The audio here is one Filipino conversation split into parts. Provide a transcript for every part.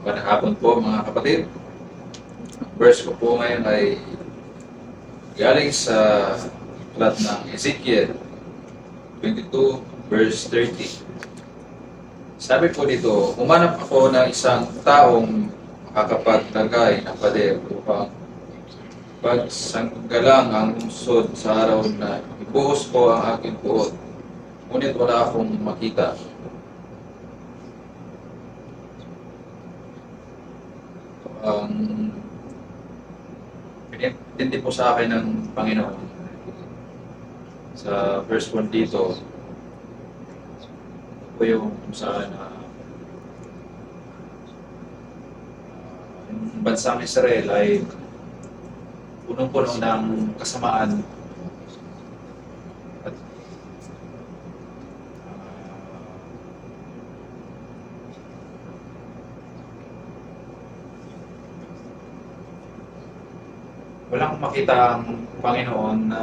Magandang hapon po mga kapatid. Ang verse ko po ngayon ay galing sa aklat ng Ezekiel 22 verse 30. Sabi po dito, umanap ako ng isang taong makakapagtagay ng pader upang pagsanggalang ang lungsod sa araw na ibuhos ko ang aking puot. Ngunit wala akong makita. Ang pinintindi po sa akin ng Panginoon sa verse 1 dito po yung kung saan yung bansang Israel ay punong-puno ng kasamaan at walang makita ang Panginoon na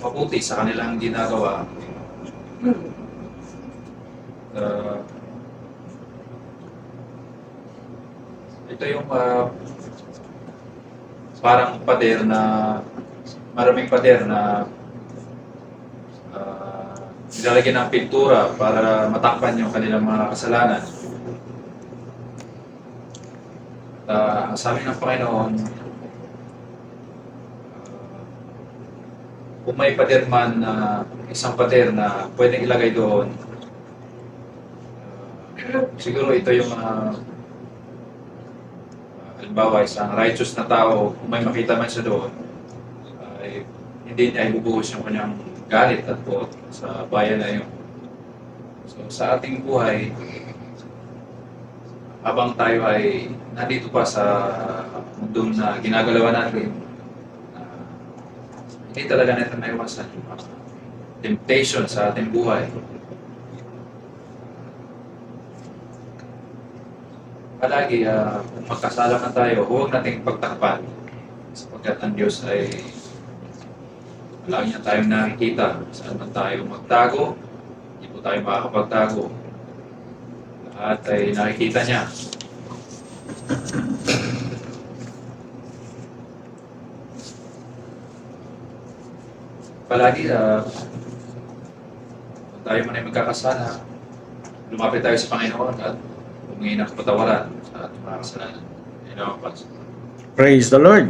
mabuti sa kanilang ginagawa. Ito yung parang pader na maraming pader na nilalagyan ng pintura para matakpan yung kanilang mga kasalanan. Ang sabi ng Panginoon, kung may pader man na isang pader na pwedeng ilagay doon, siguro ito yung halimbawa isang righteous na tao, kung may makita man siya doon, ay hindi niya ibubuhos yung kanyang galit at puot sa bayan na yun. So sa ating buhay, habang tayo ay nandito pa sa mundo na ginagalawan natin, hindi talaga natin maiwasan yung temptation sa ating buhay. Palagi, kung magkasala na tayo, huwag nating pagtakpan sapagkat ang Diyos ay palagi niya tayong nakikita. Saan man tayo magtago, hindi po tayo makakapagtago. Lahat ay nakikita niya. Palagi, kung tayo man ay magkakasala, lumapit tayo sa Panginoon at humingi ng kapatawaran sa ating mga kasalanan. Praise the Lord.